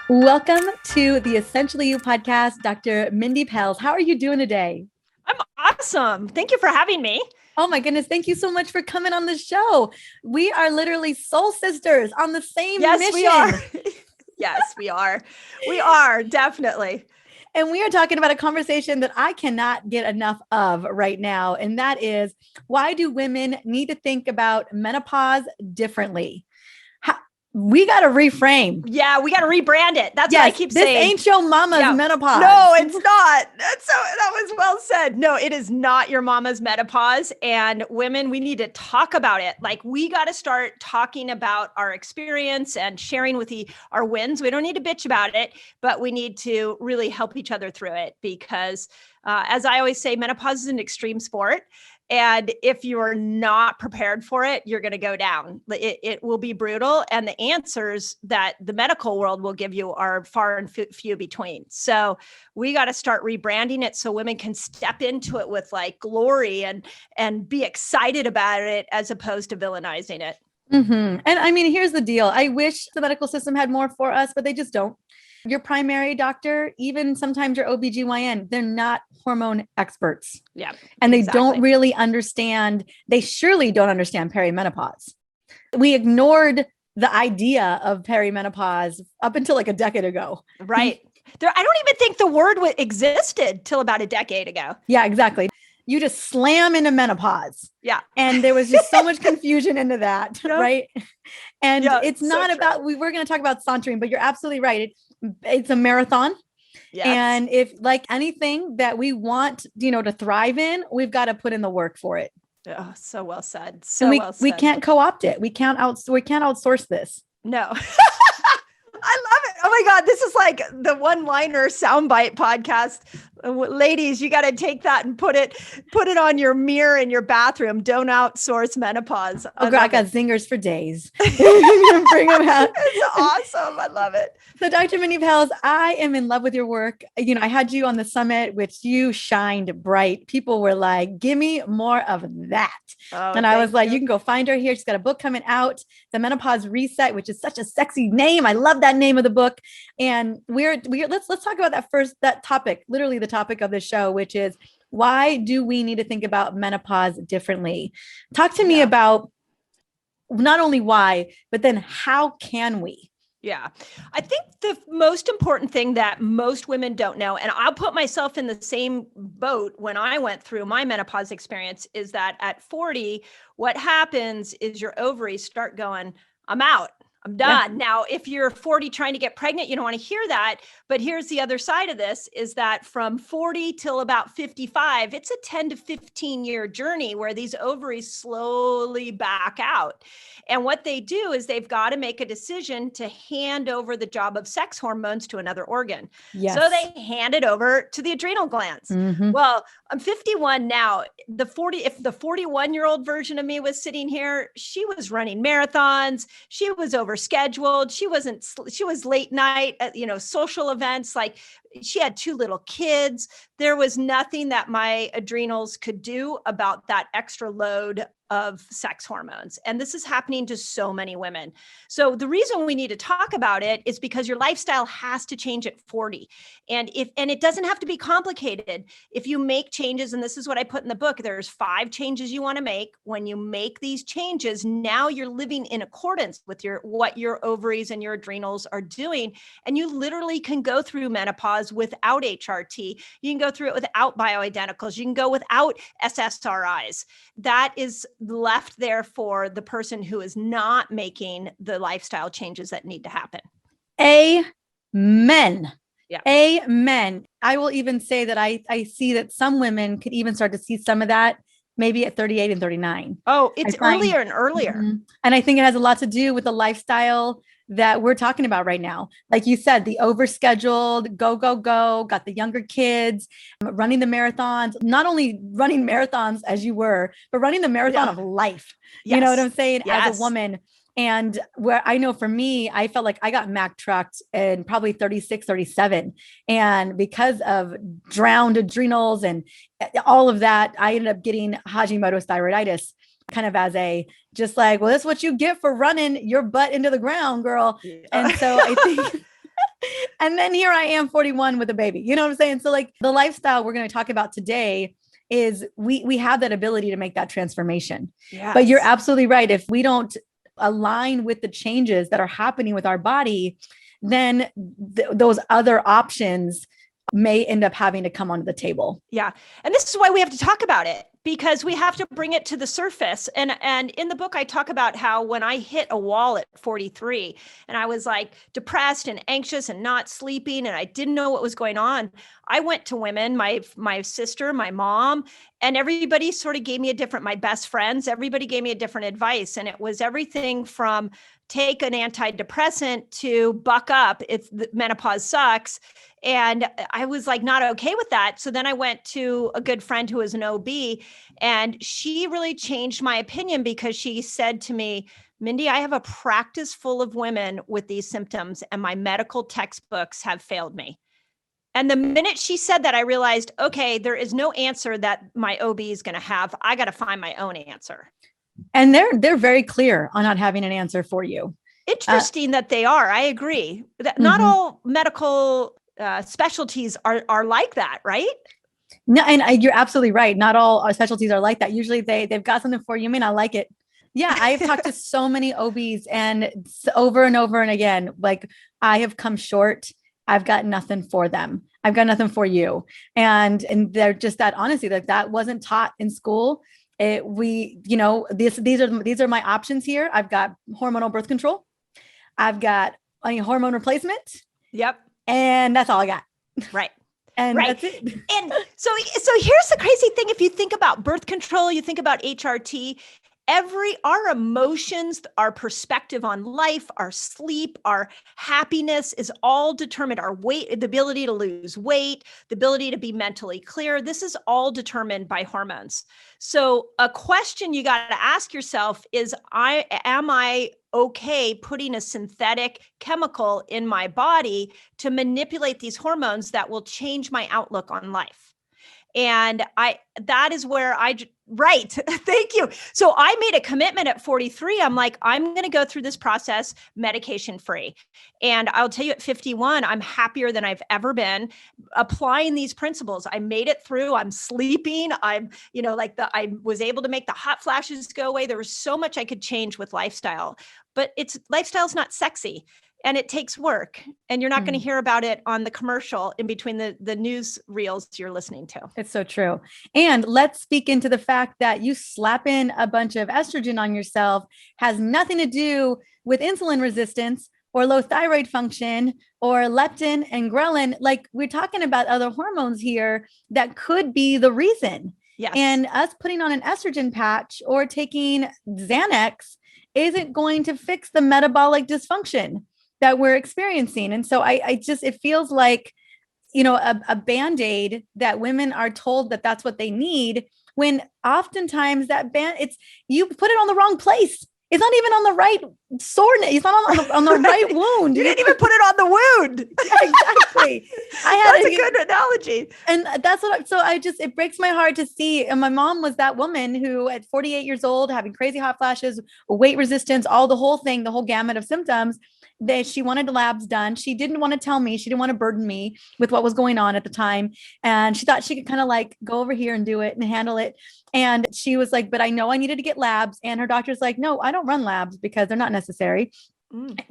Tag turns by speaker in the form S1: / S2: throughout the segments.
S1: Welcome to the Essentially You podcast, Dr. Mindy Pelz. How are you doing today?
S2: I'm awesome. Thank you for having me.
S1: Oh my goodness. Thank you so much for coming on the show. We are literally soul sisters on the same mission.
S2: We are. Yes, we are. We are, definitely.
S1: And we are talking about a conversation that I cannot get enough of right now. And that is, why do women need to think about menopause differently? We got to reframe.
S2: Yeah, we got to rebrand it. That's what I keep saying.
S1: This ain't your mama's menopause.
S2: No, it's not. That was well said. No, it is not your mama's menopause. And women, we need to talk about it. Like, we got to start talking about our experience and sharing with our wins. We don't need to bitch about it, but we need to really help each other through it because, as I always say, menopause is an extreme sport. And if you're not prepared for it, you're going to go down. It will be brutal. And the answers that the medical world will give you are far and few between. So we got to start rebranding it so women can step into it with like glory and be excited about it as opposed to villainizing it.
S1: Mm-hmm. And I mean, here's the deal. I wish the medical system had more for us, but they just don't. Your primary doctor, even sometimes your OBGYN, they're not hormone experts.
S2: Yeah.
S1: And they don't really understand, they surely don't understand perimenopause. We ignored the idea of perimenopause up until like a decade ago.
S2: Right. I don't even think the word existed till about a decade ago.
S1: Yeah, exactly. You just slam into menopause.
S2: Yeah.
S1: And there was just so much confusion into that. Yep. Right. And it's not about, we're going to talk about sauntering, but you're absolutely right. It's a marathon. Yes. And if like anything that we want, to thrive in, we've got to put in the work for it.
S2: Oh, so well said.
S1: We can't co-opt it. We can't outsource this.
S2: No. I love it. Oh my God. This is like the one-liner soundbite podcast. Ladies, you got to take that and put it on your mirror in your bathroom. Don't outsource menopause.
S1: Oh God, I got zingers for days. Bring them out.
S2: It's awesome. I love it.
S1: So Dr. Mindy Pelz, I am in love with your work. I had you on the summit, which you shined bright. People were like, give me more of that. Oh, and I was like, you can go find her here. She's got a book coming out, The Menopause Reset, which is such a sexy name. I love that name of the book. And let's talk about that topic, literally the topic of the show, which is, why do we need to think about menopause differently? Talk to me about not only why, but then how can we?
S2: Yeah. I think the most important thing that most women don't know, and I'll put myself in the same boat when I went through my menopause experience, is that at 40, what happens is your ovaries start going, I'm out. I'm done. Yeah. Now, if you're 40 trying to get pregnant, you don't want to hear that. But here's the other side of this is that from 40 till about 55, it's a 10 to 15 year journey where these ovaries slowly back out. And what they do is they've got to make a decision to hand over the job of sex hormones to another organ. Yes. So they hand it over to the adrenal glands. Mm-hmm. Well, I'm 51 now. If the 41-year-old version of me was sitting here, she was running marathons. She was overscheduled. She was late night at, social events. Like, she had 2 little kids. There was nothing that my adrenals could do about that extra load of sex hormones. And this is happening to so many women. So the reason we need to talk about it is because your lifestyle has to change at 40. And it doesn't have to be complicated. If you make changes, and this is what I put in the book, there's 5 changes you want to make. When you make these changes, now you're living in accordance with what your ovaries and your adrenals are doing. And you literally can go through menopause without HRT. You can go through it without bioidenticals. You can go without SSRIs. That is left there for the person who is not making the lifestyle changes that need to happen.
S1: Amen. Yeah. Amen. I will even say that I see that some women could even start to see some of that maybe at 38 and 39.
S2: Oh, it's earlier and earlier. Mm-hmm.
S1: And I think it has a lot to do with the lifestyle that we're talking about right now. Like you said, the overscheduled, go, got the younger kids, running the marathons, not only running marathons as you were, but running the marathon of life. Yes. You know what I'm saying? Yes. As a woman. And where I know for me, I felt like I got Mack trucked in probably 36, 37. And because of drowned adrenals and all of that, I ended up getting Hashimoto's thyroiditis, kind of as a, just like, well, that's what you get for running your butt into the ground, girl. Yeah. And so I think And then here I am 41 with a baby. You know what I'm saying? So like the lifestyle we're going to talk about today is we have that ability to make that transformation.
S2: Yes.
S1: But you're absolutely right. If we don't align with the changes that are happening with our body, then those other options may end up having to come onto the table.
S2: Yeah. And this is why we have to talk about it, because we have to bring it to the surface. And in the book, I talk about how when I hit a wall at 43 and I was like depressed and anxious and not sleeping, and I didn't know what was going on, I went to women, my sister, my mom, and everybody sort of gave me my best friends, everybody gave me a different advice. And it was everything from take an antidepressant to buck up. Menopause sucks. And I was like, not okay with that. So then I went to a good friend who was an OB, and she really changed my opinion because she said to me, Mindy, I have a practice full of women with these symptoms, and my medical textbooks have failed me. And the minute she said that, I realized, okay, there is no answer that my OB is going to have. I got to find my own answer.
S1: And they're very clear on not having an answer for you.
S2: Interesting that they are. I agree. That not all medical specialties are like that, right?
S1: No, and you're absolutely right. Not all our specialties are like that. Usually they've got something for you. You may not like it. Yeah, I've talked to so many OBs, and over and over and again, like I have come short. I've got nothing for them. I've got nothing for you. And they're just that honesty, that wasn't taught in school. These are my options here. I've got hormonal birth control. I've got hormone replacement.
S2: Yep.
S1: And that's all I got.
S2: Right.
S1: And
S2: right.
S1: That's it.
S2: And so here's the crazy thing. If you think about birth control, you think about HRT, our emotions, our perspective on life, our sleep, our happiness is all determined. Our weight, the ability to lose weight, the ability to be mentally clear. This is all determined by hormones. So a question you got to ask yourself is, am I okay putting a synthetic chemical in my body to manipulate these hormones that will change my outlook on life? And that is where right. Thank you. So I made a commitment at 43. I'm like, I'm going to go through this process medication free. And I'll tell you, at 51, I'm happier than I've ever been applying these principles. I made it through. I'm sleeping. I was able to make the hot flashes go away. There was so much I could change with lifestyle, but lifestyle's not sexy. And it takes work, and you're not going to hear about it on the commercial in between the news reels you're listening to.
S1: It's so true. And let's speak into the fact that you slap in a bunch of estrogen on yourself has nothing to do with insulin resistance or low thyroid function or leptin and ghrelin. Like, we're talking about other hormones here that could be the reason.
S2: Yes.
S1: And us putting on an estrogen patch or taking Xanax isn't going to fix the metabolic dysfunction that we're experiencing. And so it feels like, a Band-Aid that women are told that that's what they need, when oftentimes you put it on the wrong place. It's not even on the right soreness. It's not on the right wound.
S2: You didn't even put it on the wound.
S1: Exactly.
S2: That's a good analogy.
S1: And that's it breaks my heart to see. And my mom was that woman who at 48 years old, having crazy hot flashes, weight resistance, the whole gamut of symptoms, that she wanted labs done. She didn't want to tell me. She didn't want to burden me with what was going on at the time. And she thought she could kind of like go over here and do it and handle it. And she was like, but I know I needed to get labs. And her doctor's like, no, I don't run labs because they're not necessary.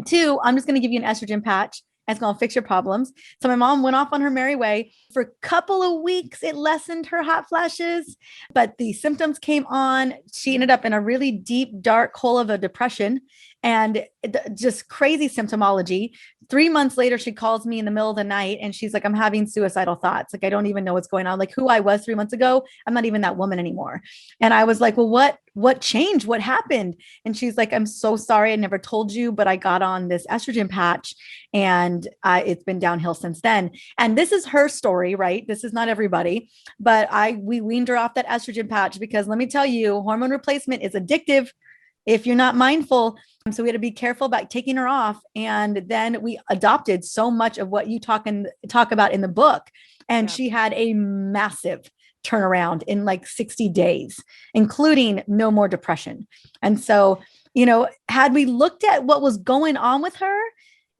S1: 2, I'm just going to give you an estrogen patch. It's going to fix your problems. So my mom went off on her merry way. For a couple of weeks, it lessened her hot flashes, but the symptoms came on. She ended up in a really deep, dark hole of a depression and just crazy symptomology. 3 months later, she calls me in the middle of the night and she's like, I'm having suicidal thoughts. Like, I don't even know what's going on. Like, who I was 3 months ago, I'm not even that woman anymore. And I was like, well, what changed? What happened? And she's like, I'm so sorry. I never told you, but I got on this estrogen patch and it's been downhill since then. And this is her story, right? This is not everybody, but we weaned her off that estrogen patch because let me tell you, hormone replacement is addictive if you're not mindful. So we had to be careful about taking her off. And then we adopted so much of what you talk about in the book. And she had a massive turnaround in like 60 days, including no more depression. And so, had we looked at what was going on with her,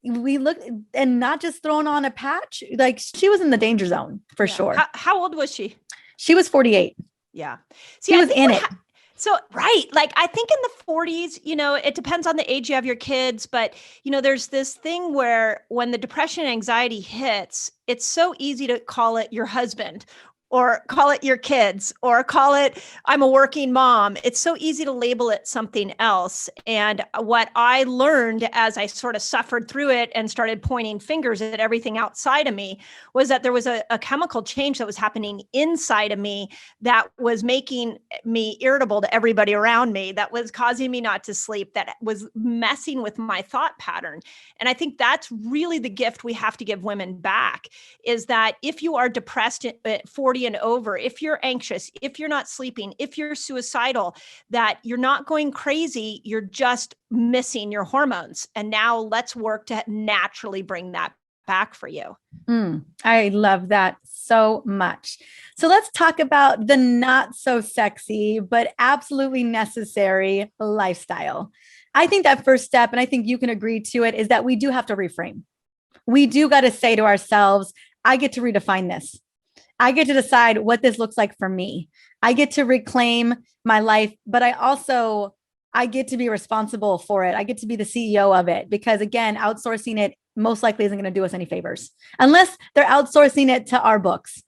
S1: we look, and not just throwing on a patch, like she was in the danger zone for sure.
S2: How old was she?
S1: She was 48.
S2: Yeah. See,
S1: She was in it.
S2: So, right. Like I think in the 40s, it depends on the age you have your kids, but there's this thing where when the depression and anxiety hits, it's so easy to call it your husband or call it your kids or call it, I'm a working mom. It's so easy to label it something else. And what I learned as I sort of suffered through it and started pointing fingers at everything outside of me was that there was a chemical change that was happening inside of me that was making me irritable to everybody around me, that was causing me not to sleep, that was messing with my thought pattern. And I think that's really the gift we have to give women back, is that if you are depressed at 40 and over, if you're anxious, if you're not sleeping, if you're suicidal, that you're not going crazy, you're just missing your hormones. And now let's work to naturally bring that back for you.
S1: I love that so much. So let's talk about the not so sexy, but absolutely necessary lifestyle. I think that first step, and I think you can agree to it, is that we do have to reframe. We do got to say to ourselves, I get to redefine this. I get to decide what this looks like for me. I get to reclaim my life, but I get to be responsible for it. I get to be the CEO of it, because again, outsourcing it most likely isn't going to do us any favors unless they're outsourcing it to our books.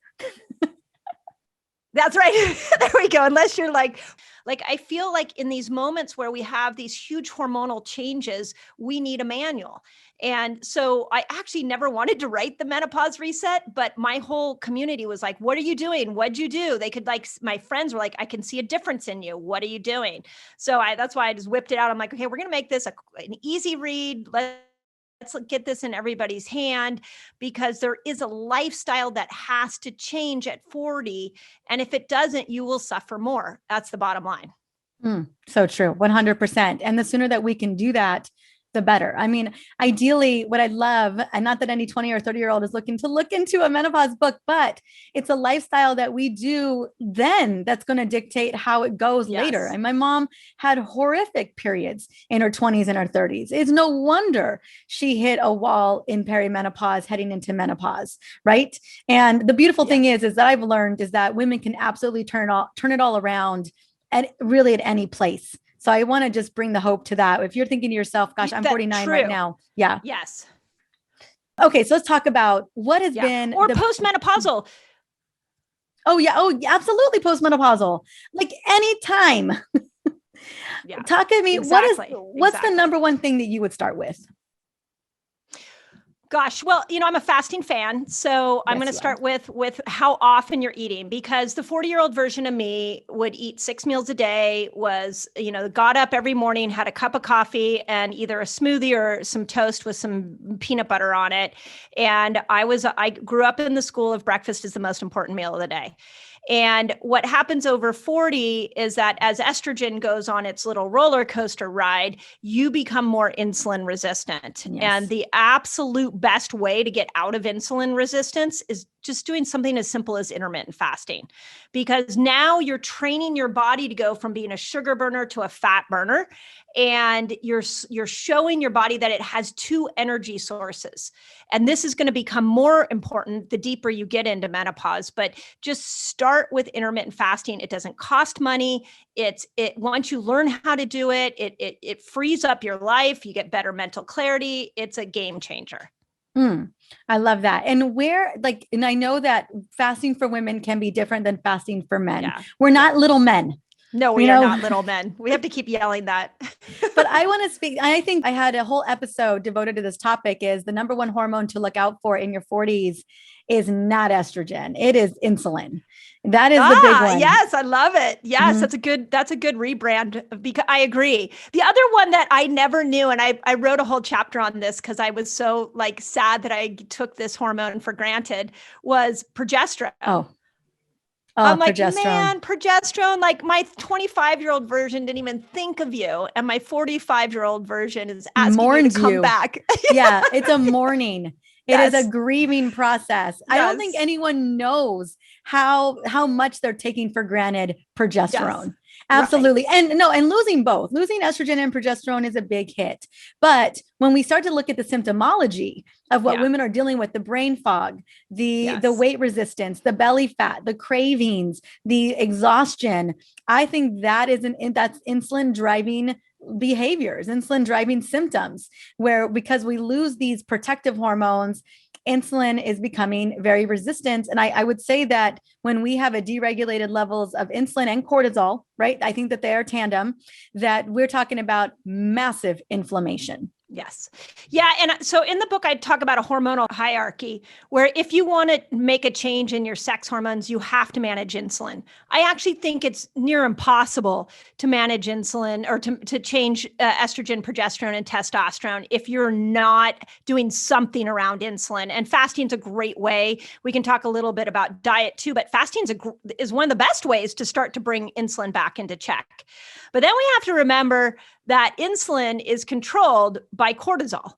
S2: That's right. There we go. Unless you're like I feel like in these moments where we have these huge hormonal changes, we need a manual. And so I actually never wanted to write the Menopause Reset, but my whole community was like, what are you doing? What'd you do? They could my friends were like, I can see a difference in you. What are you doing? So that's why I just whipped it out. I'm like, okay, we're going to make this an easy read. Let's get this in everybody's hand, because there is a lifestyle that has to change at 40. And if it doesn't, you will suffer more. That's the bottom line.
S1: So true. 100%. And the sooner that we can do that, the better. I mean, ideally, what I'd love, and not that any 20 or 30-year-old is looking to look into a menopause book, but it's a lifestyle that we do then that's going to dictate how it goes later. And my mom had horrific periods in her 20s and her 30s. It's no wonder she hit a wall in perimenopause heading into menopause, right? And the beautiful thing is that I've learned is that women can absolutely turn it all around at any place. So I want to just bring the hope to that. If you're thinking to yourself, gosh, I'm 49 right now. Yeah.
S2: Yes.
S1: Okay. So let's talk about what has been
S2: postmenopausal.
S1: Oh yeah. Oh, absolutely. Postmenopausal. Like anytime. Talk to me.
S2: Exactly.
S1: What's the number one thing that you would start with?
S2: Gosh, well, I'm a fasting fan, so I'm going to start with how often you're eating, because the 40-year-old version of me would eat 6 meals a day, got up every morning, had a cup of coffee and either a smoothie or some toast with some peanut butter on it. And I grew up in the school of breakfast is the most important meal of the day. And what happens over 40 is that as estrogen goes on its little roller coaster ride, you become more insulin resistant. Yes. And the absolute best way to get out of insulin resistance is just doing something as simple as intermittent fasting, because now you're training your body to go from being a sugar burner to a fat burner. And you're showing your body that it has 2 energy sources. And this is going to become more important the deeper you get into menopause. But just start with intermittent fasting. It doesn't cost money. Once you learn how to do it, it frees up your life. You get better mental clarity. It's a game changer.
S1: I love that. And and I know that fasting for women can be different than fasting for men. Yeah. We're not little men.
S2: No, we are not little men. We have to keep yelling that.
S1: But I want to speak. I think I had a whole episode devoted to this topic. Is the number one hormone to look out for in your 40s is not estrogen. It is insulin. That is the big one.
S2: Yes, I love it. Yes, that's a good rebrand, because I agree. The other one that I never knew, and I wrote a whole chapter on this because I was so sad that I took this hormone for granted, was progesterone. I'm like, man, progesterone, like my 25-year-old version didn't even think of you. And my 45-year-old version is asking you to come back.
S1: Yeah, it's a mourning. It is a grieving process. Yes. I don't think anyone knows how much they're taking for granted progesterone. Absolutely. And no, and losing both, losing estrogen and progesterone is a big hit. But when we start to look at the symptomology of what women are dealing with, the brain fog, the weight resistance, the belly fat, the cravings, the exhaustion, I think that's insulin driving behaviors, insulin driving symptoms, where because we lose these protective hormones, insulin is becoming very resistant. And I would say that when we have a deregulated levels of insulin and cortisol, right? I think that they are tandem, that we're talking about massive inflammation.
S2: Yes. Yeah. And so in the book, I talk about a hormonal hierarchy where if you want to make a change in your sex hormones, you have to manage insulin. I actually think it's near impossible to manage insulin or to change estrogen, progesterone, and testosterone if you're not doing something around insulin. And fasting is a great way. We can talk a little bit about diet too, but fasting is one of the best ways to start to bring insulin back into check. But then we have to remember that insulin is controlled by cortisol.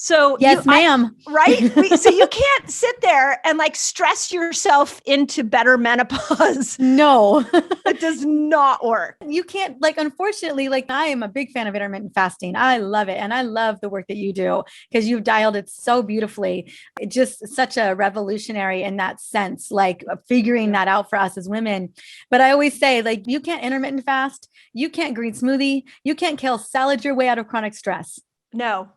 S2: So
S1: yes, ma'am.
S2: Right? So you can't sit there and like stress yourself into better menopause.
S1: No,
S2: it does not work.
S1: You can't, like, unfortunately, like I am a big fan of intermittent fasting. I love it. And I love the work that you do because you've dialed it so beautifully. It's just such a revolutionary in that sense, like figuring that out for us as women. But I always say, like, you can't intermittent fast. You can't green smoothie. You can't kale salad your way out of chronic stress.
S2: No.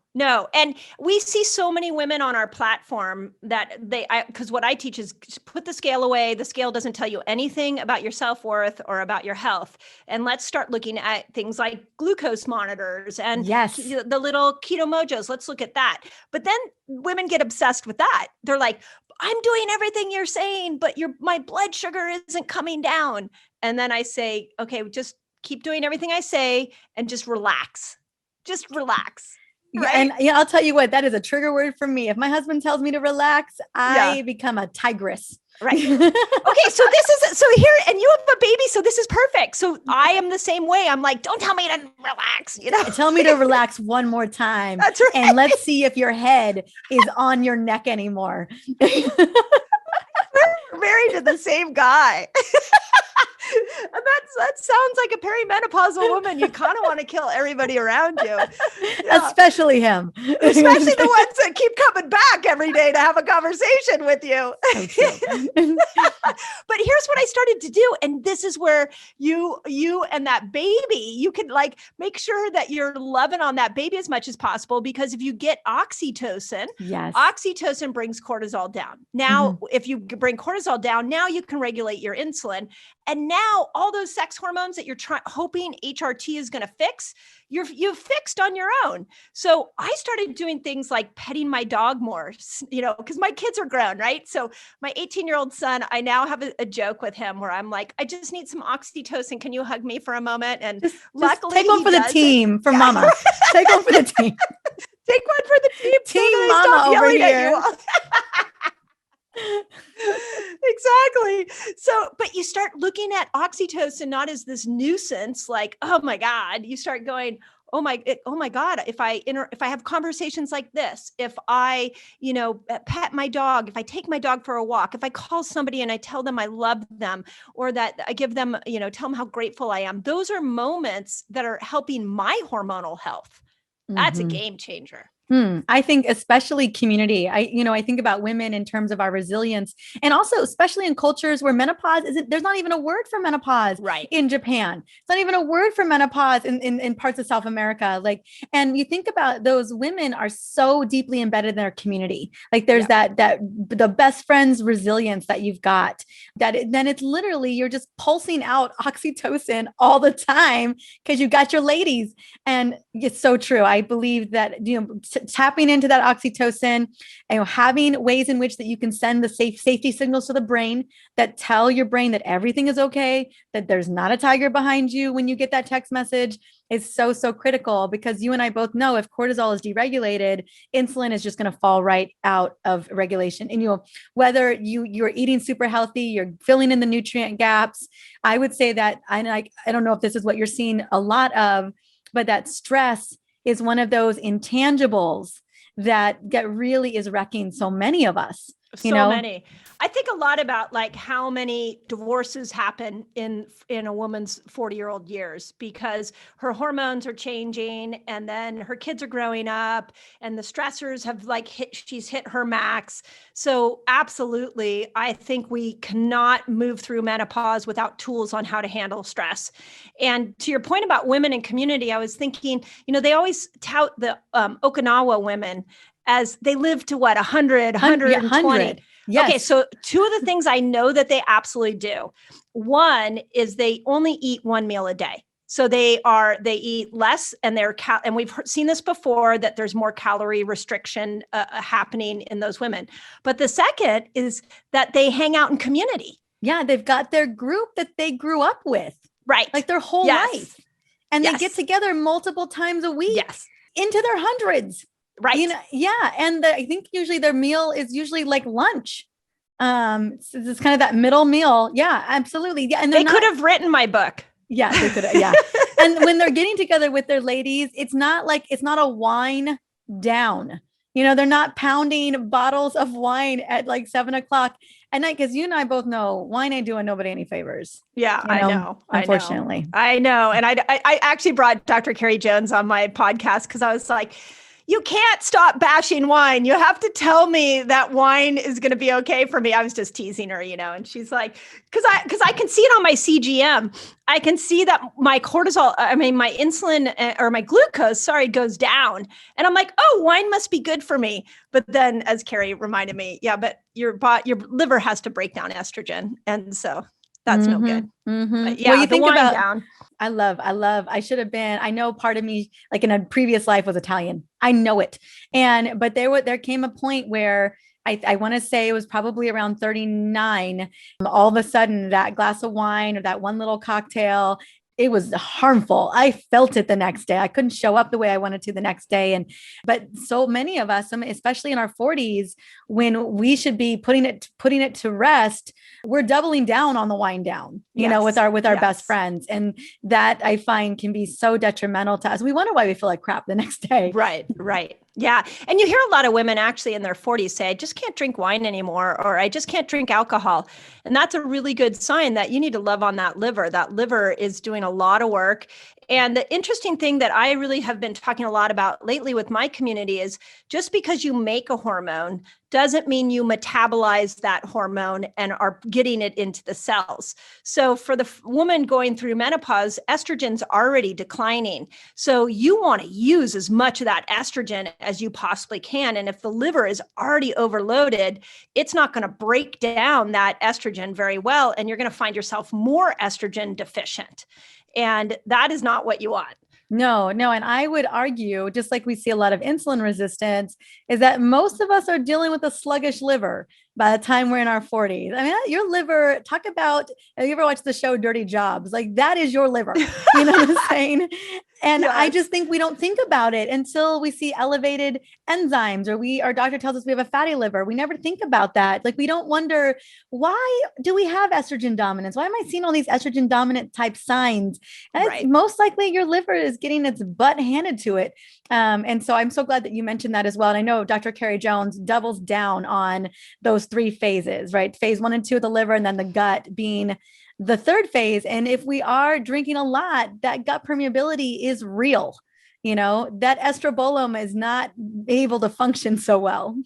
S2: And we see so many women on our platform that because what I teach is put the scale away. The scale doesn't tell you anything about your self-worth or about your health. And let's start looking at things like glucose monitors and the little keto mojos. Let's look at that. But then women get obsessed with that. They're like, I'm doing everything you're saying, but my blood sugar isn't coming down. And then I say, okay, just keep doing everything I say and just relax. Just relax. Right?
S1: And I'll tell you what, that is a trigger word for me. If my husband tells me to relax, I become a tigress.
S2: Right. Okay. So here, and you have a baby. So this is perfect. So I am the same way. I'm like, don't tell me to relax,
S1: Tell me to relax one more time.
S2: That's right.
S1: And let's see if your head is on your neck anymore.
S2: We're married to the same guy. And that sounds like a perimenopausal woman. You kind of want to kill everybody around you.
S1: Yeah. Especially him.
S2: Especially the ones that keep coming back every day to have a conversation with you. But here's what I started to do. And this is where you and that baby, you can like make sure that you're loving on that baby as much as possible, because if you get oxytocin, oxytocin brings cortisol down. Now, if you bring cortisol down, now you can regulate your insulin. And now all those sex hormones that you're hoping HRT is going to fix, you've fixed on your own. So I started doing things like petting my dog more, because my kids are grown, right? So my 18-year-old son, I now have a joke with him where I'm like, I just need some oxytocin. Can you hug me for a moment? And luckily
S1: take one for the team, for mama. Take one for the team.
S2: Take one for the team.
S1: Team mama over here.
S2: Exactly. So, but you start looking at oxytocin not as this nuisance, like, oh my God, you start going, oh my God, if I have conversations like this, if I, pet my dog, if I take my dog for a walk, if I call somebody and I tell them I love them, or that I give them, tell them how grateful I am. Those are moments that are helping my hormonal health. That's a game changer.
S1: I think especially community. I think about women in terms of our resilience, and also especially in cultures where menopause there's not even a word for menopause in Japan. It's not even a word for menopause in parts of South America. And you think about those women are so deeply embedded in their community. Like there's that the best friends resilience that you've got, then it's literally, you're just pulsing out oxytocin all the time because you got your ladies. And it's so true. I believe that, tapping into that oxytocin and having ways in which that you can send the safety signals to the brain that tell your brain that everything is okay, that there's not a tiger behind you when you get that text message is so, so critical, because you and I both know if cortisol is deregulated, insulin is just going to fall right out of regulation. And whether you're eating super healthy, you're filling in the nutrient gaps. I would say that I don't know if this is what you're seeing a lot of, but that stress is one of those intangibles that really is wrecking so many of us.
S2: So many. I think a lot about like how many divorces happen in a woman's 40-year-old years because her hormones are changing and then her kids are growing up and the stressors have like she's hit her max. So absolutely, I think we cannot move through menopause without tools on how to handle stress. And to your point about women in community, I was thinking, they always tout the Okinawa women as they live to what, 100, 120. 100. Yes. Okay, so two of the things I know that they absolutely do. One is they only eat one meal a day. So they eat less and and we've seen this before that there's more calorie restriction happening in those women. But the second is that they hang out in community.
S1: Yeah, they've got their group that they grew up with.
S2: Right.
S1: Like their whole life. And they get together multiple times a week into their hundreds.
S2: Right.
S1: Yeah. And I think usually their meal is usually like lunch. So it's kind of that middle meal. Yeah, absolutely. Yeah. And
S2: they could have written my book.
S1: Yeah, they could have. Yeah. And when they're getting together with their ladies, it's not a wine down. They're not pounding bottles of wine at like 7:00 at night. Cause you and I both know wine ain't doing nobody any favors.
S2: Yeah, I know.
S1: Unfortunately.
S2: I know. And I actually brought Dr. Carrie Jones on my podcast because I was like, you can't stop bashing wine. You have to tell me that wine is going to be okay for me. I was just teasing her, and she's like, because I can see it on my CGM. I can see that my cortisol, my insulin or my glucose, goes down. And I'm like, oh, wine must be good for me. But then as Carrie reminded me, yeah, but your liver has to break down estrogen. And so that's no good.
S1: Mm-hmm.
S2: But yeah,
S1: you think about
S2: down.
S1: I know part of me, like in a previous life, was Italian. I know it. But there came a point where I want to say it was probably around 39. All of a sudden that glass of wine or that one little cocktail, it was harmful. I felt it the next day. I couldn't show up the way I wanted to the next day. But so many of us, especially in our 40s, when we should be putting it to rest, we're doubling down on the wind down, with our best friends. And that I find can be so detrimental to us. We wonder why we feel like crap the next day.
S2: Right. Yeah. And you hear a lot of women actually in their 40s say, I just can't drink wine anymore, or I just can't drink alcohol. And that's a really good sign that you need to love on that liver. That liver is doing a lot of work. And the interesting thing that I really have been talking a lot about lately with my community is just because you make a hormone doesn't mean you metabolize that hormone and are getting it into the cells. So for the woman going through menopause, estrogen's already declining. So you want to use as much of that estrogen as you possibly can. And if the liver is already overloaded, it's not going to break down that estrogen very well. And you're going to find yourself more estrogen deficient. And that is not what you want.
S1: No. And I would argue, just like we see a lot of insulin resistance, is that most of us are dealing with a sluggish liver by the time we're in our 40s. I mean, your liver, have you ever watched the show Dirty Jobs? Like that is your liver, you know what I'm saying? And yes. I just think we don't think about it until we see elevated enzymes or our doctor tells us we have a fatty liver. We never think about that. Like we don't wonder, why do we have estrogen dominance? Why am I seeing all these estrogen dominant type signs? And right. Most likely your liver is getting its butt handed to it. And so I'm so glad that you mentioned that as well. And I know Dr. Carrie Jones doubles down on those 3 phases, right? Phase 1 and 2 of the liver, and then the gut being the third phase. And if we are drinking a lot, that gut permeability is real. That estrobolome is not able to function so well.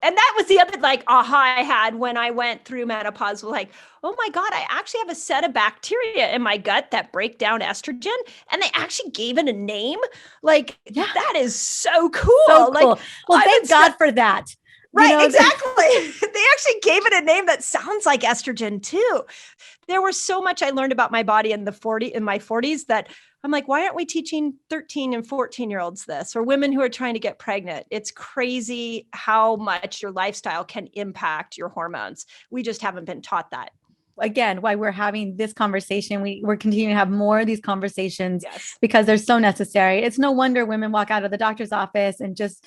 S2: And that was the other aha I had when I went through menopause, was like, oh my God, I actually have a set of bacteria in my gut that break down estrogen. And they actually gave it a name. That is so cool.
S1: So cool. Well, thank God for that.
S2: Right, exactly. They actually gave it a name that sounds like estrogen too. There was so much I learned about my body in my 40s that I'm like, why aren't we teaching 13 and 14-year-olds this, or women who are trying to get pregnant? It's crazy how much your lifestyle can impact your hormones. We just haven't been taught that.
S1: again, why we're having this conversation. We're continuing to have more of these conversations
S2: Yes.
S1: because they're so necessary. It's no wonder women walk out of the doctor's office and just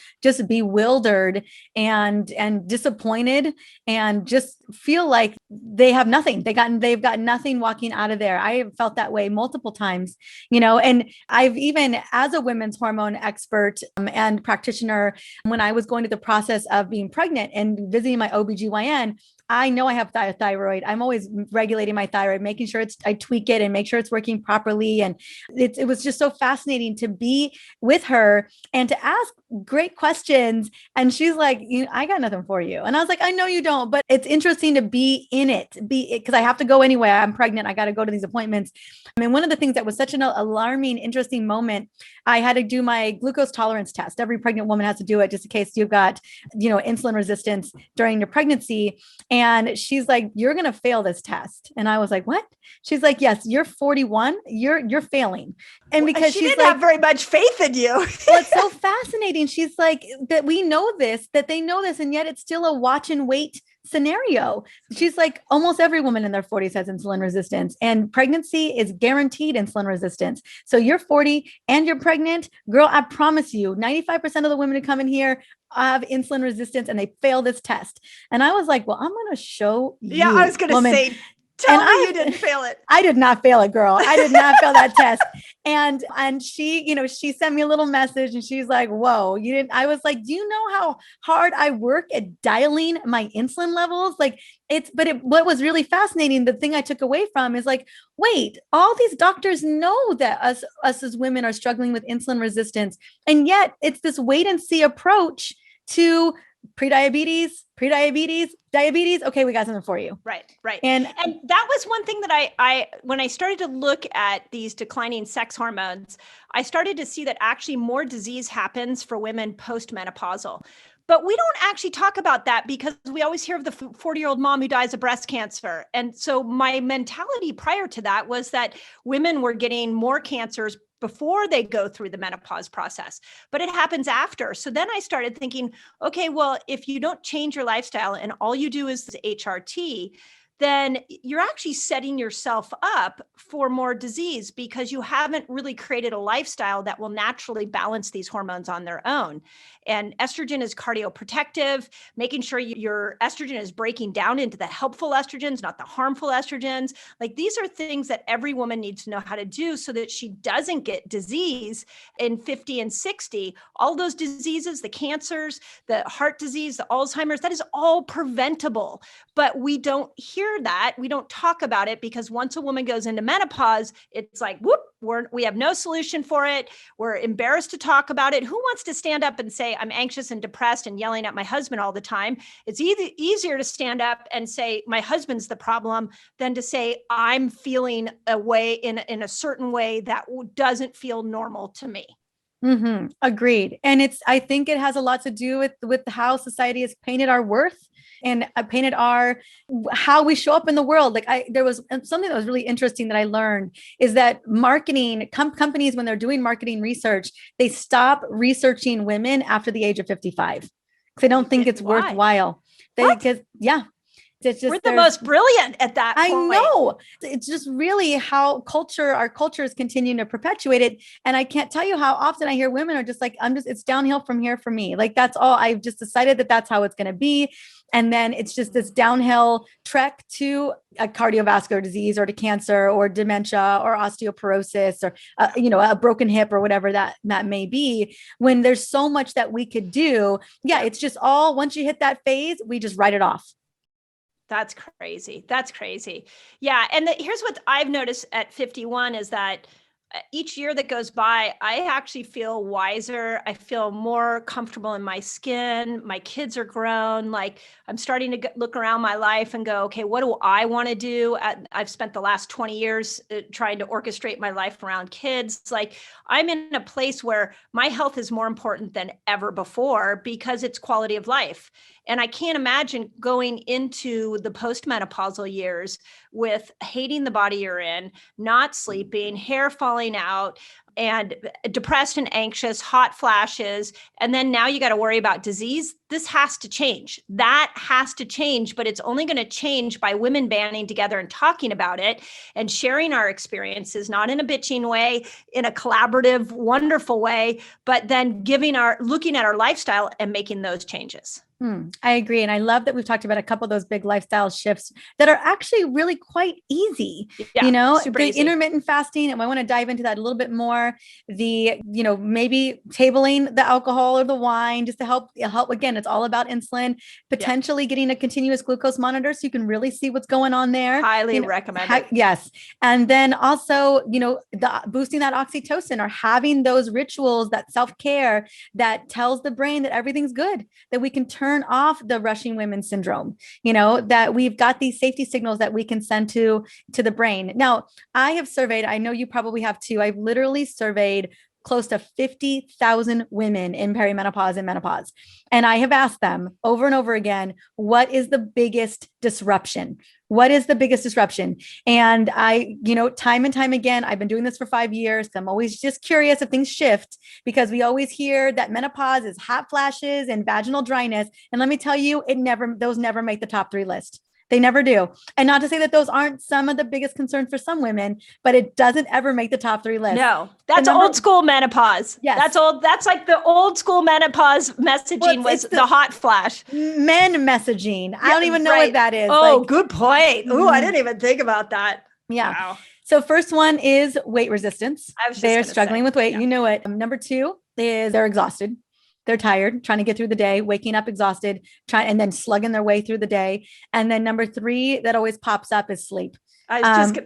S1: bewildered and disappointed and just feel like they have nothing. They've got nothing walking out of there. I have felt that way multiple times, and I've even, as a women's hormone expert and practitioner, when I was going through the process of being pregnant and visiting my OBGYN, I know I have thyroid. I'm always regulating my thyroid, making sure I tweak it and make sure it's working properly. And it was just so fascinating to be with her and to ask great questions. And she's like, I got nothing for you. And I was like, I know you don't, but it's interesting to be in it, because I have to go anyway. I'm pregnant. I got to go to these appointments. I mean, one of the things that was such an alarming, interesting moment, I had to do my glucose tolerance test. Every pregnant woman has to do it just in case you've got, insulin resistance during your pregnancy. And she's like, you're going to fail this test. And I was like, what? She's like, yes, you're 41. You're failing. And because
S2: she
S1: she's
S2: didn't have very much faith in you.
S1: Well, it's so fascinating. She's like, that we know this, that they know this, and yet it's still a watch and wait scenario. She's like, almost every woman in their 40s has insulin resistance, and pregnancy is guaranteed insulin resistance. So you're 40 and you're pregnant, girl, I promise you, 95% of the women who come in here have insulin resistance and they fail this test. And I was like, well, I'm going to show you.
S2: Yeah, I was going to say, tell me you didn't fail it.
S1: I did not fail it, girl. I did not fail that test. And she, she sent me a little message and she's like, whoa, you didn't. I was like, do you know how hard I work at dialing my insulin levels? Like what was really fascinating, the thing I took away from is like, wait, all these doctors know that us as women are struggling with insulin resistance. And yet it's this wait and see approach to diabetes. Okay, we got something for you.
S2: Right.
S1: And
S2: that was one thing that I when I started to look at these declining sex hormones, I started to see that actually more disease happens for women postmenopausal. But we don't actually talk about that because we always hear of the 40-year-old mom who dies of breast cancer. And so my mentality prior to that was that women were getting more cancers before they go through the menopause process, but it happens after. So then I started thinking, okay, well, if you don't change your lifestyle and all you do is HRT, then you're actually setting yourself up for more disease because you haven't really created a lifestyle that will naturally balance these hormones on their own. And estrogen is cardioprotective, making sure your estrogen is breaking down into the helpful estrogens, not the harmful estrogens. Like these are things that every woman needs to know how to do so that she doesn't get disease in 50 and 60. All those diseases, the cancers, the heart disease, the Alzheimer's, that is all preventable. But we don't hear that. We don't talk about it because once a woman goes into menopause, it's like, whoop, we have no solution for it. We're embarrassed to talk about it. Who wants to stand up and say, I'm anxious and depressed and yelling at my husband all the time? It's easier to stand up and say, my husband's the problem than to say, I'm feeling a way in a certain way that doesn't feel normal to me.
S1: Mm-hmm. Agreed. And I think it has a lot to do with how society has painted our worth and painted how we show up in the world. Like there was something that was really interesting that I learned is that marketing companies, when they're doing marketing research, they stop researching women after the age of 55 because they don't think it's worthwhile.
S2: We're the most brilliant at that point.
S1: I know. It's just really how our culture is continuing to perpetuate it. And I can't tell you how often I hear women are just like, it's downhill from here for me. Like, that's all. I've just decided that that's how it's going to be. And then it's just this downhill trek to a cardiovascular disease or to cancer or dementia or osteoporosis or, a broken hip or whatever that may be, when there's so much that we could do. Yeah. It's just once you hit that phase, we just write it off.
S2: That's crazy. Yeah. And here's what I've noticed at 51 is that each year that goes by, I actually feel wiser. I feel more comfortable in my skin. My kids are grown. Like I'm starting to look around my life and go, okay, what do I want to do? I've spent the last 20 years trying to orchestrate my life around kids. Like I'm in a place where my health is more important than ever before because it's quality of life. And I can't imagine going into the postmenopausal years with hating the body you're in, not sleeping, hair falling out, and depressed and anxious, hot flashes. And then now you got to worry about disease. This has to change. That has to change, but it's only going to change by women banding together and talking about it and sharing our experiences, not in a bitching way, in a collaborative, wonderful way, but then looking at our lifestyle and making those changes.
S1: I agree. And I love that we've talked about a couple of those big lifestyle shifts that are actually really quite easy.
S2: Yeah, super
S1: the
S2: easy.
S1: intermittent fasting, and I want to dive into that a little bit more. Maybe tabling the alcohol or the wine just to help. Again, it's all about insulin, potentially getting a continuous glucose monitor so you can really see what's going on there.
S2: Highly recommend it.
S1: Yes. And then also, boosting that oxytocin or having those rituals, that self-care that tells the brain that everything's good, that we can turn off the rushing women syndrome, that we've got these safety signals that we can send to the brain. Now, I have surveyed, I know you probably have too. I've literally surveyed close to 50,000 women in perimenopause and menopause. And I have asked them over and over again, what is the biggest disruption? What is the biggest disruption? And I, time and time again, I've been doing this for 5 years. I'm always just curious if things shift, because we always hear that menopause is hot flashes and vaginal dryness. And let me tell you, those never make the top 3 list. They never do. And not to say that those aren't some of the biggest concerns for some women, but it doesn't ever make the top 3 list.
S2: No, that's old school menopause.
S1: Yes.
S2: That's old. That's like the old school menopause messaging was the hot flash.
S1: Men messaging. I don't even know what that is.
S2: Oh, good point. Oh, I didn't even think about that.
S1: Yeah.
S2: Wow.
S1: So first one is weight resistance. They're struggling with weight.
S2: Yeah.
S1: You know it. Number 2 is they're exhausted. They're tired, trying to get through the day, waking up exhausted, and then slugging their way through the day. And then number 3 that always pops up is sleep.
S2: Yep.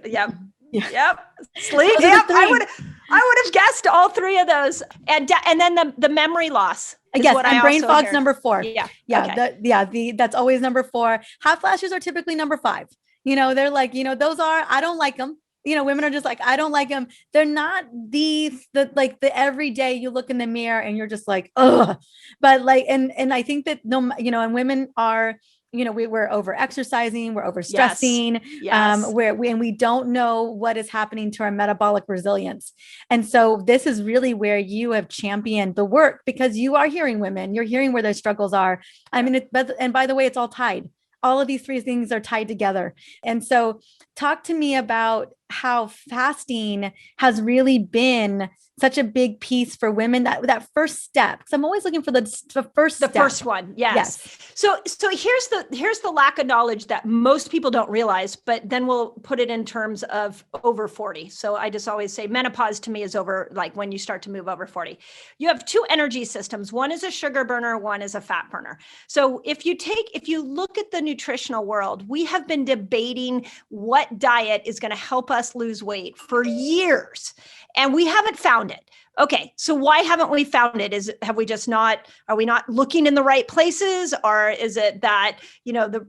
S2: Sleep. Yep. I would have guessed all 3 of those. And then the memory loss.
S1: Yes, and brain fog's number 4.
S2: Yeah. Okay.
S1: That's always number 4. Hot flashes are typically number 5. They're like, those are, I don't like them. Women are just like, I don't like them. They're not the everyday you look in the mirror and you're just like, ugh. But and I think that and women are, we're over exercising, we're over stressing,
S2: Yes.
S1: we don't know what is happening to our metabolic resilience. And so this is really where you have championed the work, because you are hearing women, you're hearing where their struggles are. I mean, and by the way, it's all tied. All of these 3 things are tied together. And so talk to me about how fasting has really been such a big piece for women, that first step. Because I'm always looking for the first step.
S2: The first one. Yes. So here's the lack of knowledge that most people don't realize, but then we'll put it in terms of over 40. So I just always say menopause to me is over, like when you start to move over 40. You have 2 energy systems. One is a sugar burner, one is a fat burner. So if you look at the nutritional world, we have been debating what diet is going to help us lose weight for years, and we haven't found it. Okay, so why haven't we found it? Are we not looking in the right places? Or is it that,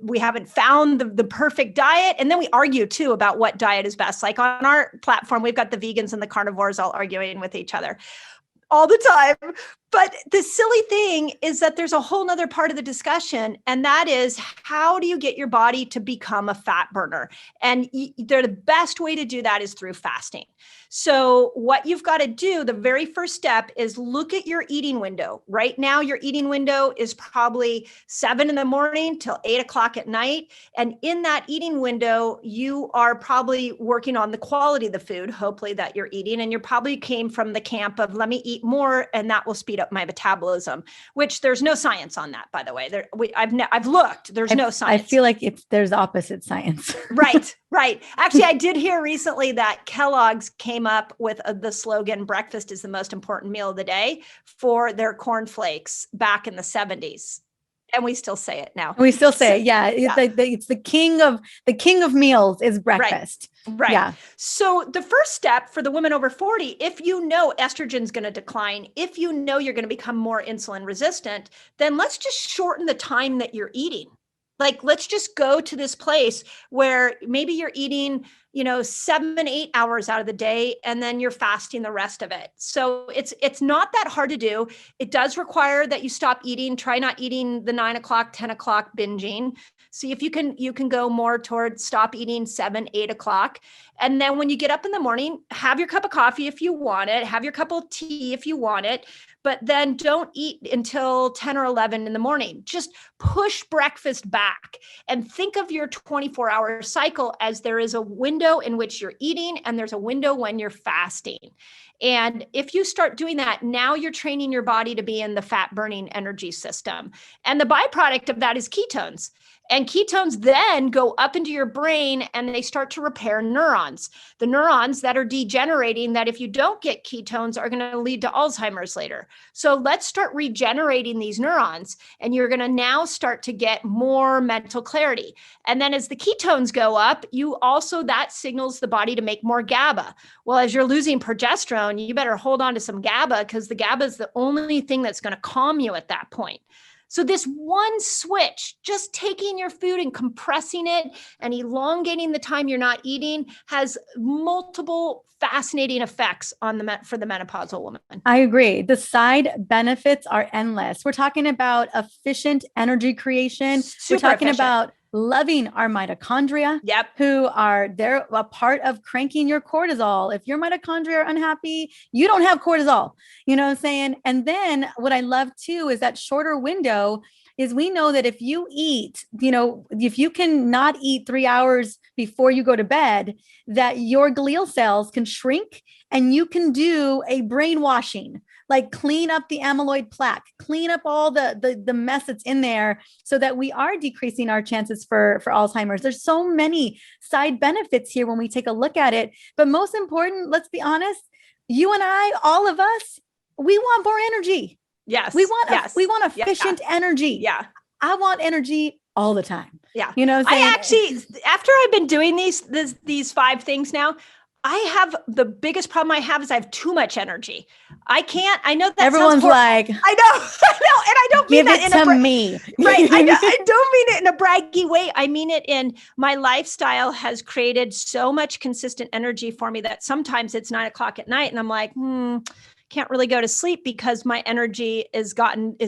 S2: we haven't found the perfect diet? And then we argue too about what diet is best. Like on our platform, we've got the vegans and the carnivores all arguing with each other all the time. But the silly thing is that there's a whole nother part of the discussion, and that is, how do you get your body to become a fat burner? And the best way to do that is through fasting. So what you've got to do, the very first step, is look at your eating window. Right now, your eating window is probably 7 a.m. till 8 o'clock at night. And in that eating window, you are probably working on the quality of the food, hopefully, that you're eating. And you probably came from the camp of, let me eat more, and that will speed up my metabolism, which there's no science on that, by the way. I've looked, there's no science.
S1: I feel like there's opposite science.
S2: Right. Actually, I did hear recently that Kellogg's came up with the slogan, breakfast is the most important meal of the day, for their cornflakes back in the 70s. And we still say it now.
S1: We still say it. Yeah. It's the king of meals is breakfast.
S2: Right. Yeah. So the first step for the women over 40, if you know estrogen's going to decline, if you know you're going to become more insulin resistant, then let's just shorten the time that you're eating. Like, let's just go to this place where maybe you're eating 7, 8 hours out of the day, and then you're fasting the rest of it. So it's not that hard to do. It does require that you stop eating. Try not eating the 9 o'clock, 10 o'clock binging. See if you can go more towards stop eating 7, 8 o'clock. And then when you get up in the morning, have your cup of coffee if you want it, have your cup of tea if you want it, but then don't eat until 10 or 11 in the morning. Just push breakfast back and think of your 24-hour cycle as there is a window in which you're eating and there's a window when you're fasting. And if you start doing that, now you're training your body to be in the fat burning energy system. And the byproduct of that is ketones. And ketones then go up into your brain and they start to repair neurons. The neurons that are degenerating, that if you don't get ketones, are going to lead to Alzheimer's later. So let's start regenerating these neurons, and you're going to now start to get more mental clarity. And then as the ketones go up, that signals the body to make more GABA. Well, as you're losing progesterone, you better hold on to some GABA, because the GABA is the only thing that's going to calm you at that point. So this one switch, just taking your food and compressing it and elongating the time you're not eating, has multiple fascinating effects for the menopausal woman.
S1: I agree. The side benefits are endless. We're talking about efficient energy creation. We're talking about loving our mitochondria, they're a part of cranking your cortisol. If your mitochondria are unhappy, you don't have cortisol, you know what I'm saying? And then what I love too is that shorter window is, we know that if you eat, if you can not eat 3 hours before you go to bed, that your glial cells can shrink and you can do a brainwashing, like clean up the amyloid plaque, clean up all the mess that's in there, so that we are decreasing our chances for Alzheimer's. There's so many side benefits here when we take a look at it. But most important, let's be honest, you and I, all of us, we want more energy.
S2: Yes.
S1: We want efficient energy.
S2: Yeah.
S1: I want energy all the time.
S2: Yeah.
S1: You know what I'm saying?
S2: I actually, after I've been doing these 5 things now, the biggest problem I have is I have too much energy. I know that
S1: everyone's like,
S2: I know. And I don't mean that
S1: in a me.
S2: Right. I don't mean it in a braggy way. I mean it in my lifestyle has created so much consistent energy for me that sometimes it's 9 o'clock at night and I'm like, can't really go to sleep because my energy has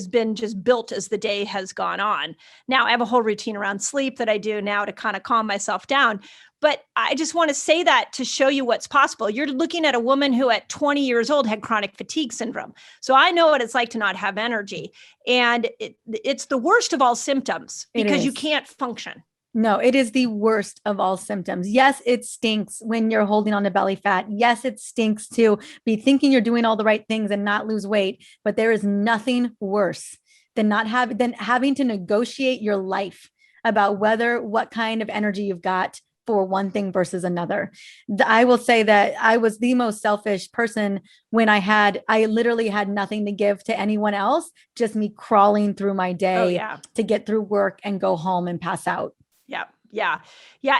S2: been just built as the day has gone on. Now I have a whole routine around sleep that I do now to kind of calm myself down. But I just want to say that to show you what's possible. You're looking at a woman who at 20 years old had chronic fatigue syndrome. So I know what it's like to not have energy. And it's the worst of all symptoms because you can't function.
S1: No, it is the worst of all symptoms. Yes, it stinks when you're holding on to belly fat. Yes, it stinks to be thinking you're doing all the right things and not lose weight. But there is nothing worse than having to negotiate your life about what kind of energy you've got for one thing versus another. I will say that I was the most selfish person when I literally had nothing to give to anyone else, just me crawling through my day to get through work and go home and pass out.
S2: Yeah.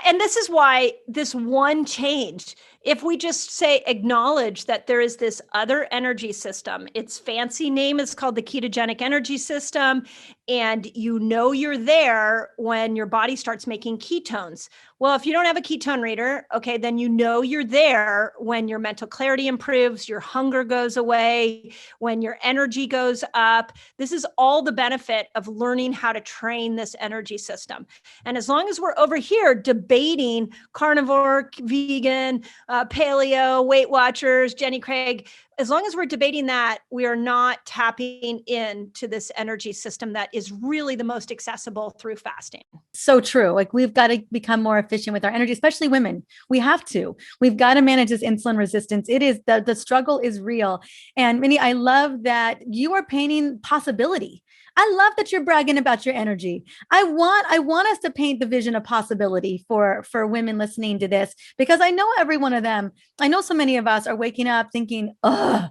S2: And this is why this one change, if we just acknowledge that there is this other energy system, its fancy name is called the ketogenic energy system. And you're there when your body starts making ketones. Well, if you don't have a ketone reader, okay, then you're there when your mental clarity improves, your hunger goes away, when your energy goes up. This is all the benefit of learning how to train this energy system. And as long as we're over here debating carnivore, vegan, paleo, Weight Watchers, Jenny Craig, as long as we're debating that, we are not tapping into this energy system that is really the most accessible through fasting.
S1: So true. Like, we've got to become more efficient with our energy, especially women. We've got to manage this insulin resistance. It is the struggle is real. And Mindy, I love that you are painting possibility. I love that you're bragging about your energy. I want us to paint the vision of possibility for women listening to this, because I know every one of them, I know so many of us are waking up thinking, I'm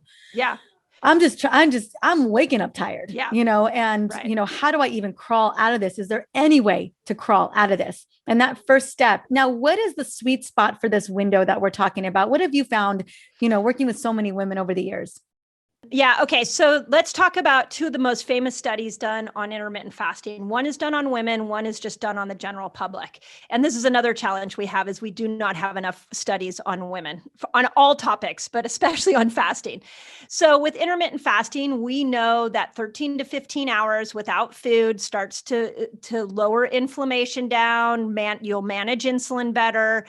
S1: waking up tired, how do I even crawl out of this? Is there any way to crawl out of this? And that first step. Now, what is the sweet spot for this window that we're talking about? What have you found, working with so many women over the years?
S2: Yeah. Okay. So let's talk about two of the most famous studies done on intermittent fasting. One is done on women. One is just done on the general public. And this is another challenge we have is we do not have enough studies on women on all topics, but especially on fasting. So with intermittent fasting, we know that 13 to 15 hours without food starts to lower inflammation down. You'll manage insulin better.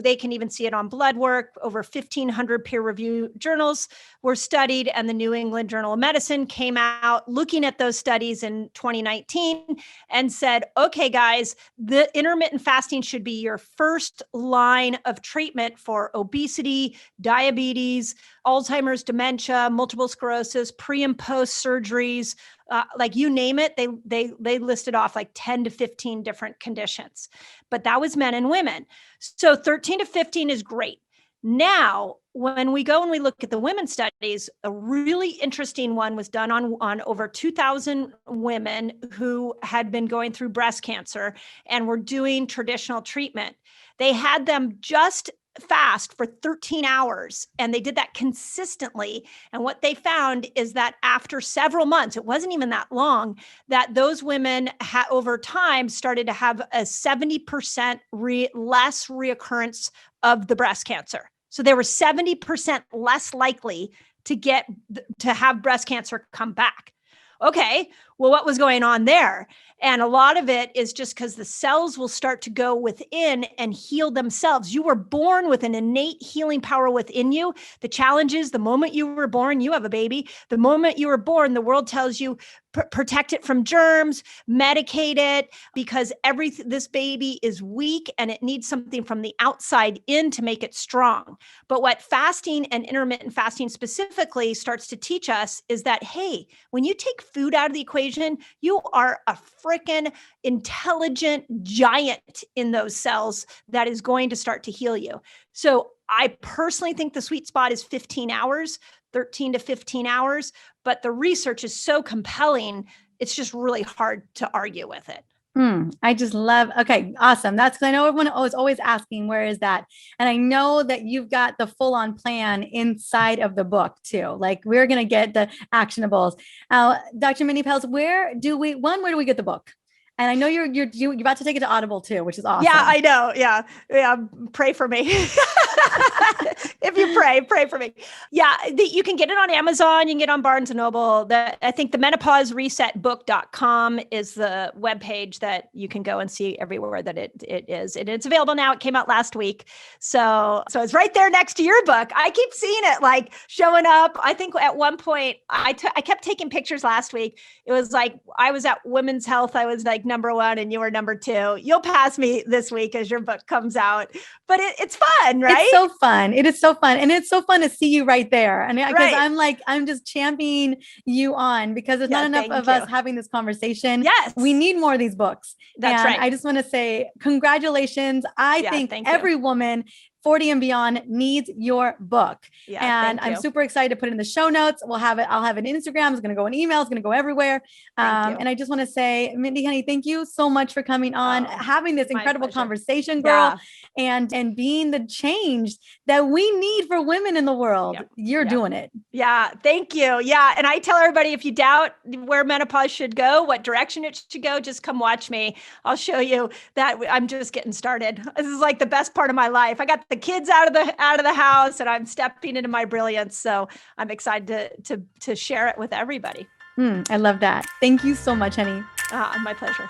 S2: They can even see it on blood work. Over 1,500 peer-reviewed journals were studied, and the New England Journal of Medicine came out looking at those studies in 2019 and said, okay, guys, the intermittent fasting should be your first line of treatment for obesity, diabetes, Alzheimer's, dementia, multiple sclerosis, pre and post surgeries, like you name it, they listed off like 10 to 15 different conditions, but that was men and women. So 13 to 15 is great. Now, when we go and we look at the women's studies, a really interesting one was done on over 2,000 women who had been going through breast cancer and were doing traditional treatment. They had them just fast for 13 hours, and they did that consistently. And what they found is that after several months, it wasn't even that long, that those women over time started to have a 70% less reoccurrence of the breast cancer. So they were 70% less likely to have breast cancer come back. Okay, well, what was going on there? And a lot of it is just because the cells will start to go within and heal themselves. You were born with an innate healing power within you. The challenge is the moment you were born, you have a baby. The moment you were born, the world tells you, protect it from germs, medicate it, because this baby is weak and it needs something from the outside in to make it strong. But what fasting and intermittent fasting specifically starts to teach us is that, hey, when you take food out of the equation, you are a freaking intelligent giant in those cells that is going to start to heal you. So I personally think the sweet spot is 15 hours, 13 to 15 hours, but the research is so compelling, it's just really hard to argue with it.
S1: I just love, okay, awesome. That's because I know everyone is always asking, where is that? And I know that you've got the full on plan inside of the book too. Like we're going to get the actionables. Dr. Mindy Pelz, where do we get the book? And I know you're about to take it to Audible too, which is awesome.
S2: Yeah, I know. Yeah. Pray for me. If you pray for me. Yeah. You can get it on Amazon. You can get it on Barnes and Noble. I think the Menopause Reset book.com is the webpage that you can go and see everywhere that it is. And it's available now. It came out last week. So it's right there next to your book. I keep seeing it like showing up. I think at one point I kept taking pictures last week. It was like, I was at Women's Health. I was like number 1 and you were number 2. You'll pass me this week as your book comes out, but it's fun, right?
S1: It's so fun. It is so fun. And it's so fun to see you right there. And because I'm just championing you on because there's not enough of us having this conversation.
S2: Yes.
S1: We need more of these books.
S2: That's right.
S1: I just want to say congratulations. I think every woman 40 and beyond needs your book.
S2: Yeah,
S1: and I'm super excited to put it in the show notes. I'll have it in Instagram. It's going to go in email. It's going to go everywhere. And I just want to say, Mindy, honey, thank you so much for coming on, having this incredible conversation, girl, and being the change that we need for women in the world. You're doing it.
S2: Yeah. Thank you. Yeah. And I tell everybody, if you doubt where menopause should go, what direction it should go, just come watch me. I'll show you that I'm just getting started. This is like the best part of my life. I got the kids out of the house and I'm stepping into my brilliance. So I'm excited to share it with everybody.
S1: I love that. Thank you so much, honey.
S2: My pleasure.